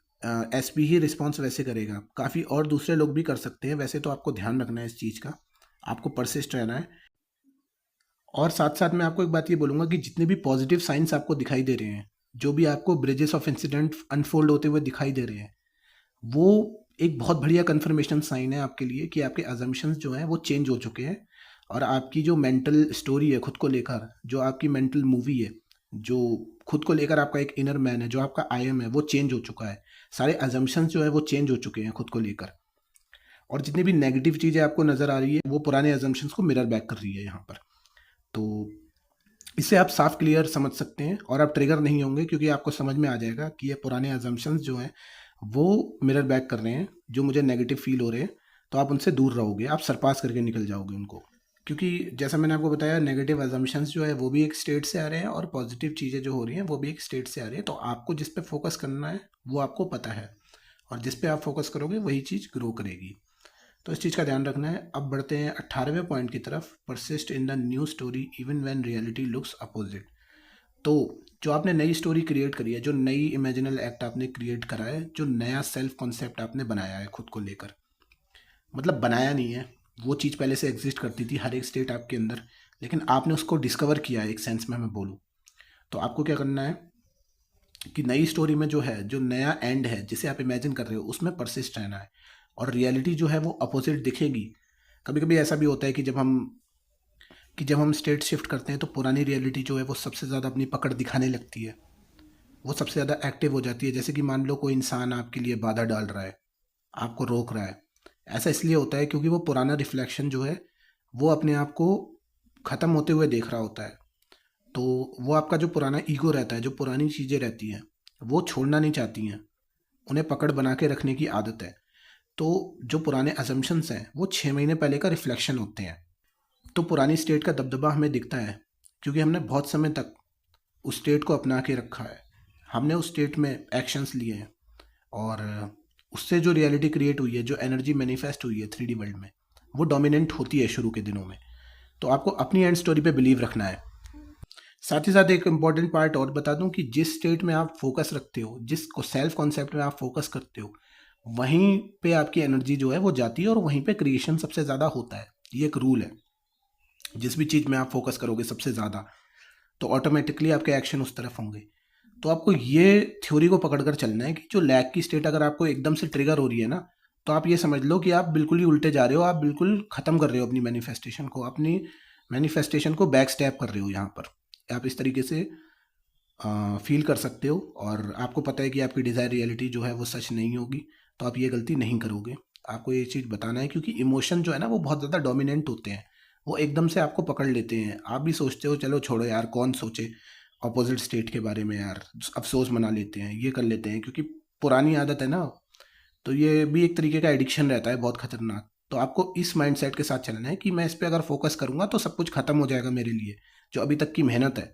एसपी ही रिस्पॉन्स वैसे करेगा, काफ़ी और दूसरे लोग भी कर सकते हैं वैसे। तो आपको ध्यान रखना है इस चीज़ का, आपको परसिस्ट रहना है। और साथ साथ मैं आपको एक बात ये बोलूँगा कि जितने भी पॉजिटिव साइंस आपको दिखाई दे रहे हैं, जो भी आपको ब्रिजेस ऑफ इंसिडेंट अनफोल्ड होते हुए दिखाई दे रहे हैं, वो एक बहुत बढ़िया कन्फर्मेशन साइन है आपके लिए कि आपके अजम्पशंस जो हैं वो चेंज हो चुके हैं, और आपकी जो मेंटल स्टोरी है खुद को लेकर, जो आपकी मेंटल मूवी है, जो खुद को लेकर आपका एक इनर मैन है, जो आपका आई एम है, वो चेंज हो चुका है। सारे अजम्पशंस जो है वो चेंज हो चुके हैं खुद को लेकर, और जितनी भी नेगेटिव चीज़ें आपको नज़र आ रही है वो पुराने अजम्पशंस को मिरर बैक कर रही है यहाँ पर। तो इससे आप साफ क्लियर समझ सकते हैं, और आप ट्रिगर नहीं होंगे, क्योंकि आपको समझ में आ जाएगा कि ये पुराने अजम्पशंस जो हैं वो मिरर बैक कर रहे हैं जो मुझे नेगेटिव फील हो रहे हैं। तो आप उनसे दूर रहोगे, आप सरपास करके निकल जाओगे उनको। क्योंकि जैसा मैंने आपको बताया, नेगेटिव अजम्पशंस जो है वो भी एक स्टेट से आ रहे हैं, और पॉजिटिव चीज़ें जो हो रही हैं वो भी एक स्टेट से आ रही हैं। तो आपको जिस पे फोकस करना है वो आपको पता है, और जिस पे आप फोकस करोगे वही चीज़ ग्रो करेगी। तो इस चीज़ का ध्यान रखना है। अब बढ़ते हैं 18वें पॉइंट की तरफ, persist in the new story even when reality looks opposite. तो जो आपने नई स्टोरी क्रिएट करी है, जो नई इमेजिनल एक्ट आपने क्रिएट करा है, जो नया सेल्फ कॉन्सेप्ट आपने बनाया है खुद को लेकर, मतलब बनाया नहीं है, वो चीज़ पहले से एग्जिस्ट करती थी हर एक स्टेट आपके अंदर, लेकिन आपने उसको डिस्कवर किया है एक सेंस में मैं बोलूँ। तो आपको क्या करना है कि नई स्टोरी में जो है, जो नया एंड है जिसे आप इमेजिन कर रहे हो, उसमें परसिस्ट रहना है। और रियलिटी जो है वो अपोजिट दिखेगी। कभी कभी ऐसा भी होता है कि जब हम स्टेट शिफ्ट करते हैं तो पुरानी रियलिटी जो है वो सबसे ज़्यादा अपनी पकड़ दिखाने लगती है, वो सबसे ज़्यादा एक्टिव हो जाती है। जैसे कि मान लो कोई इंसान आपके लिए बाधा डाल रहा है, आपको रोक रहा है। ऐसा इसलिए होता है क्योंकि वो पुराना रिफ्लेक्शन जो है वो अपने आप को ख़त्म होते हुए देख रहा होता है। तो वो आपका जो पुराना ईगो रहता है, जो पुरानी चीज़ें रहती हैं, वो छोड़ना नहीं चाहती हैं, उन्हें पकड़ बना के रखने की आदत है। तो जो पुराने असम्पशंस हैं वो 6 महीने पहले का रिफ्लेक्शन होते हैं। तो पुरानी स्टेट का दबदबा हमें दिखता है क्योंकि हमने बहुत समय तक उस स्टेट को अपना के रखा है, हमने उस स्टेट में एक्शंस लिए हैं, और उससे जो रियलिटी क्रिएट हुई है, जो एनर्जी मैनिफेस्ट हुई है 3D वर्ल्ड में, वो डोमिनेंट होती है शुरू के दिनों में। तो आपको अपनी एंड स्टोरी पे बिलीव रखना है। साथ ही साथ एक इम्पॉर्टेंट पार्ट और बता दूं कि जिस स्टेट में आप फोकस रखते हो, जिस सेल्फ कॉन्सेप्ट में आप फोकस करते हो, वहीं पे आपकी एनर्जी जो है वो जाती है और वहीं पे क्रिएशन सबसे ज़्यादा होता है। ये एक रूल है। जिस भी चीज़ में आप फोकस करोगे सबसे ज़्यादा, तो ऑटोमेटिकली आपके एक्शन उस तरफ होंगे। तो आपको ये थ्योरी को पकड़ कर चलना है कि जो लैग की स्टेट अगर आपको एकदम से ट्रिगर हो रही है ना, तो आप ये समझ लो कि आप बिल्कुल ही उल्टे जा रहे हो, आप बिल्कुल ख़त्म कर रहे हो अपनी मैनिफेस्टेशन को बैक स्टेप कर रहे हो यहाँ पर। आप इस तरीके से फील कर सकते हो, और आपको पता है कि आपकी डिज़ायर रियलिटी जो है वो सच नहीं होगी, तो आप ये गलती नहीं करोगे। आपको ये चीज़ बताना है क्योंकि इमोशन जो है ना वो बहुत ज़्यादा डोमिनेंट होते हैं, वो एकदम से आपको पकड़ लेते हैं। आप भी सोचते हो चलो छोड़ो यार, कौन सोचे अपोजिट स्टेट के बारे में यार, अफसोस मना लेते हैं, ये कर लेते हैं, क्योंकि पुरानी आदत है ना। तो ये भी एक तरीके का एडिक्शन रहता है, बहुत खतरनाक। तो आपको इस माइंडसेट के साथ चलना है कि मैं इस पे अगर फोकस करूंगा तो सब कुछ खत्म हो जाएगा मेरे लिए, जो अभी तक की मेहनत है।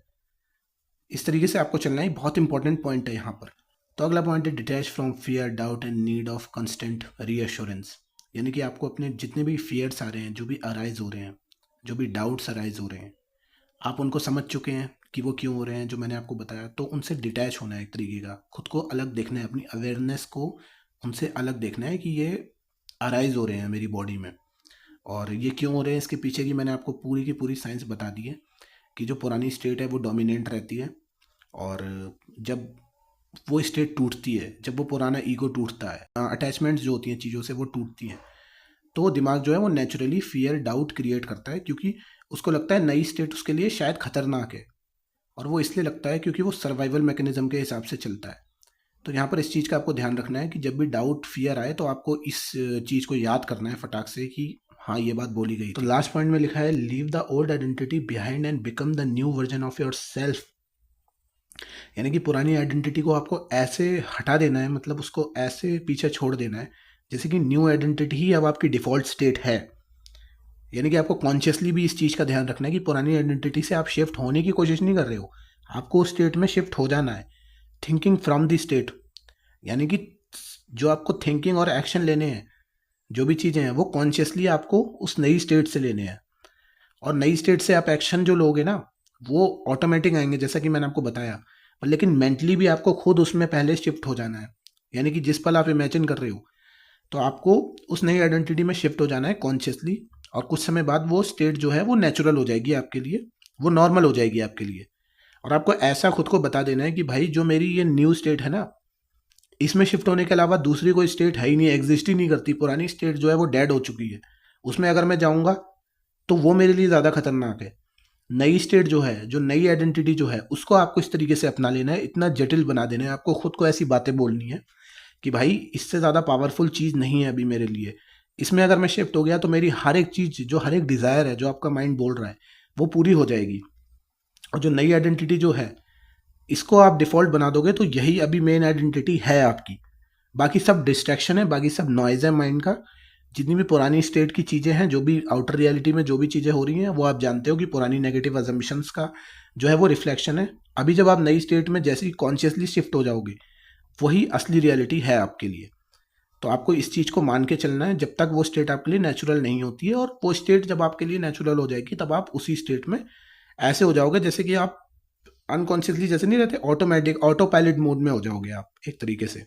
इस तरीके से आपको चलना है, बहुत इंपॉर्टेंट पॉइंट है यहाँ पर। तो अगला पॉइंट है detach from fear, doubt and need of constant reassurance. यानी कि आपको अपने जितने भी फियर्स आ रहे हैं, जो भी अराइज हो रहे हैं, जो भी डाउट्स अराइज हो रहे हैं, आप उनको समझ चुके हैं कि वो क्यों हो रहे हैं, जो मैंने आपको बताया। तो उनसे डिटैच होना है, एक तरीके का खुद को अलग देखना है, अपनी अवेयरनेस को उनसे अलग देखना है कि ये अराइज हो रहे हैं मेरी बॉडी में, और ये क्यों हो रहे हैं। इसके पीछे की मैंने आपको पूरी की पूरी साइंस बता दी है कि जो पुरानी स्टेट है वो डोमिनेंट रहती है, और जब वो स्टेट टूटती है, जब वो पुराना ईगो टूटता है, अटैचमेंट्स जो होती हैं चीज़ों से वो टूटती हैं, तो दिमाग जो है वो नेचुरली फियर डाउट क्रिएट करता है, क्योंकि उसको लगता है नई स्टेट उसके लिए शायद खतरनाक है। और वो इसलिए लगता है क्योंकि वो सर्वाइवल मैकेनिज्म के हिसाब से चलता है। तो यहाँ पर इस चीज़ का आपको ध्यान रखना है कि जब भी डाउट फियर आए तो आपको इस चीज़ को याद करना है फटाक से कि हाँ ये बात बोली गई। तो लास्ट पॉइंट में लिखा है leave the old identity behind and become the new version of your self. यानी कि पुरानी आइडेंटिटी को आपको ऐसे हटा देना है, मतलब उसको ऐसे पीछे छोड़ देना है जैसे कि न्यू आइडेंटिटी ही अब आपकी डिफ़ॉल्ट स्टेट है। यानी कि आपको कॉन्शियसली भी इस चीज़ का ध्यान रखना है कि पुरानी आइडेंटिटी से आप शिफ्ट होने की कोशिश नहीं कर रहे हो, आपको उस स्टेट में शिफ्ट हो जाना है। थिंकिंग फ्रॉम द स्टेट, यानी कि जो आपको थिंकिंग और एक्शन लेने हैं, जो भी चीज़ें हैं वो कॉन्शियसली आपको उस नई स्टेट से लेने हैं। और नई स्टेट से आप एक्शन जो लोगे ना वो ऑटोमेटिक आएंगे, जैसा कि मैंने आपको बताया। पर लेकिन मेंटली भी आपको खुद उसमें पहले शिफ्ट हो जाना है। यानी कि जिस पल आप इमेजिन कर रहे हो तो आपको उस नई आइडेंटिटी में शिफ्ट हो जाना है कॉन्शियसली, और कुछ समय बाद वो स्टेट जो है वो नेचुरल हो जाएगी आपके लिए, वो नॉर्मल हो जाएगी आपके लिए। और आपको ऐसा खुद को बता देना है कि भाई जो मेरी ये न्यू स्टेट है ना, इसमें शिफ्ट होने के अलावा दूसरी कोई स्टेट है ही नहीं, एग्जिस्ट ही नहीं करती। पुरानी स्टेट जो है वो डेड हो चुकी है, उसमें अगर मैं जाऊंगा तो वो मेरे लिए ज़्यादा खतरनाक है। नई स्टेट जो है, जो नई आइडेंटिटी जो है, उसको आपको इस तरीके से अपना लेना है, इतना जटिल बना देना है आपको, खुद को ऐसी बातें बोलनी है कि भाई इससे ज़्यादा पावरफुल चीज़ नहीं है अभी मेरे लिए। इसमें अगर मैं शिफ्ट हो गया तो मेरी हर एक चीज़, जो हर एक डिज़ायर है, जो आपका माइंड बोल रहा है, वो पूरी हो जाएगी। और जो नई आइडेंटिटी जो है, इसको आप डिफ़ॉल्ट बना दोगे तो यही अभी मेन आइडेंटिटी है आपकी। बाकी सब डिस्ट्रैक्शन है, बाकी सब नॉइज़ है माइंड का। जितनी भी पुरानी स्टेट की चीज़ें हैं, जो भी आउटर रियलिटी में जो भी चीज़ें हो रही हैं, वो आप जानते हो कि पुरानी नेगेटिव अजम्पशंस का जो है वो रिफ्लेक्शन है। अभी जब आप नई स्टेट में जैसे ही कॉन्शियसली शिफ्ट हो जाओगे, वही असली रियलिटी है आपके लिए। तो आपको इस चीज़ को मान के चलना है जब तक वो स्टेट आपके लिए नेचुरल नहीं होती है, और वो स्टेट जब आपके लिए नेचुरल हो जाएगी तब आप उसी स्टेट में ऐसे हो जाओगे जैसे कि आप अनकॉन्शियसली जैसे नहीं रहते, ऑटोमेटिक ऑटो पायलट मोड में हो जाओगे आप एक तरीके से।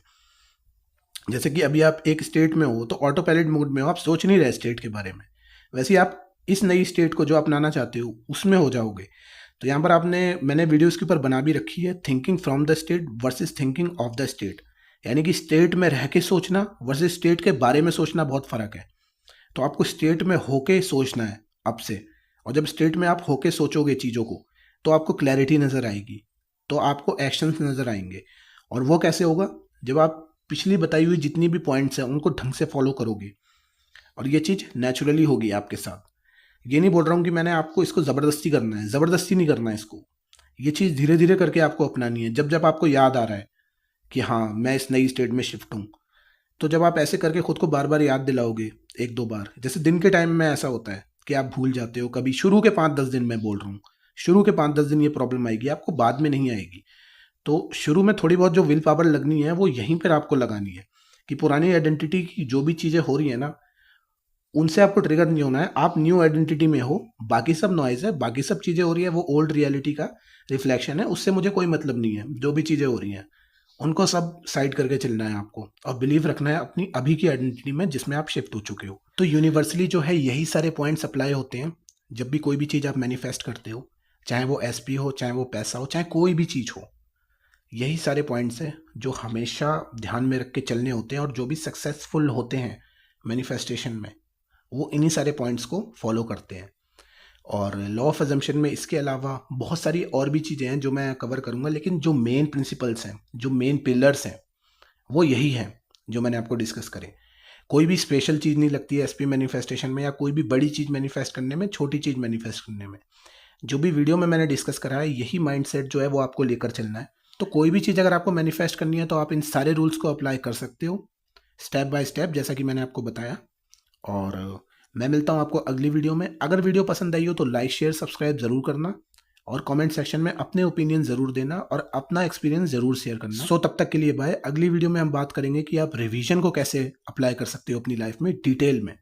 जैसे कि अभी आप एक स्टेट में हो तो ऑटो पायलट मोड में हो, आप सोच नहीं रहे स्टेट के बारे में, वैसे ही आप इस नई स्टेट को जो अपनाना चाहते हो उसमें हो जाओगे। तो यहाँ पर मैंने वीडियो इसके ऊपर बना भी रखी है, thinking from the state versus thinking of the state, यानी कि स्टेट में रह के सोचना वर्सेस स्टेट के बारे में सोचना बहुत फ़र्क है। तो आपको स्टेट में होके सोचना है अब से, और जब स्टेट में आप होके सोचोगे चीज़ों को तो आपको क्लैरिटी नज़र आएगी, तो आपको एक्शंस नज़र आएंगे। और वो कैसे होगा, जब आप पिछली बताई हुई जितनी भी पॉइंट्स हैं उनको ढंग से फॉलो करोगे, और ये चीज़ नेचुरली होगी आपके साथ। ये नहीं बोल रहा हूँ कि मैंने आपको इसको ज़बरदस्ती करना है, ज़बरदस्ती नहीं करना है इसको, ये चीज़ धीरे धीरे करके आपको अपनानी है। जब जब आपको याद आ रहा है कि हाँ मैं इस नई स्टेट में शिफ्ट हूँ, तो जब आप ऐसे करके खुद को बार बार याद दिलाओगे एक दो बार, जैसे दिन के टाइम में ऐसा होता है कि आप भूल जाते हो कभी, शुरू के 5-10 दिन मैं बोल रहा हूँ, शुरू के 5-10 दिन ये प्रॉब्लम आएगी आपको, बाद में नहीं आएगी। तो शुरू में थोड़ी बहुत जो विल पावर लगनी है वो यहीं पर आपको लगानी है, कि पुरानी आइडेंटिटी की जो भी चीज़ें हो रही है ना उनसे आपको ट्रिगर नहीं होना है, आप न्यू आइडेंटिटी में हो, बाकी सब नॉइज़ है, बाकी सब चीज़ें हो रही है वो ओल्ड रियलिटी का रिफ्लेक्शन है, उससे मुझे कोई मतलब नहीं है। जो भी चीज़ें हो रही हैं उनको सब साइड करके चलना है आपको, और बिलीव रखना है अपनी अभी की आइडेंटिटी में जिसमें आप शिफ्ट हो चुके हो। तो यूनिवर्सली जो है यही सारे पॉइंट्स अप्लाई होते हैं जब भी कोई भी चीज़ आप मैनिफेस्ट करते हो, चाहे वो एसपी हो, चाहे वो पैसा हो, चाहे कोई भी चीज़ हो। यही सारे पॉइंट्स हैं जो हमेशा ध्यान में रख के चलने होते हैं, और जो भी सक्सेसफुल होते हैं मैनिफेस्टेशन में वो इन्हीं सारे पॉइंट्स को फॉलो करते हैं। और लॉ ऑफ अजम्पशन में इसके अलावा बहुत सारी और भी चीज़ें हैं जो मैं कवर करूँगा, लेकिन जो मेन प्रिंसिपल्स हैं, जो मेन पिलर्स हैं, वो यही हैं जो मैंने आपको डिस्कस करे। कोई भी स्पेशल चीज़ नहीं लगती है एसपी मैनिफेस्टेशन में, या कोई भी बड़ी चीज़ मैनिफेस्ट करने में, छोटी चीज़ मैनिफेस्ट करने में। जो भी वीडियो में मैंने डिस्कस करा है यही माइंडसेट जो है वो आपको लेकर चलना है। तो कोई भी चीज़ अगर आपको मैनिफेस्ट करनी है तो आप इन सारे रूल्स को अप्लाई कर सकते हो स्टेप बाय स्टेप, जैसा कि मैंने आपको बताया। और मैं मिलता हूँ आपको अगली वीडियो में। अगर वीडियो पसंद आई हो तो लाइक शेयर सब्सक्राइब ज़रूर करना, और कमेंट सेक्शन में अपने ओपिनियन ज़रूर देना, और अपना एक्सपीरियंस ज़रूर शेयर करना। सो तब तक के लिए बाय। अगली वीडियो में हम बात करेंगे कि आप रिवीजन को कैसे अप्लाई कर सकते हो अपनी लाइफ में डिटेल में।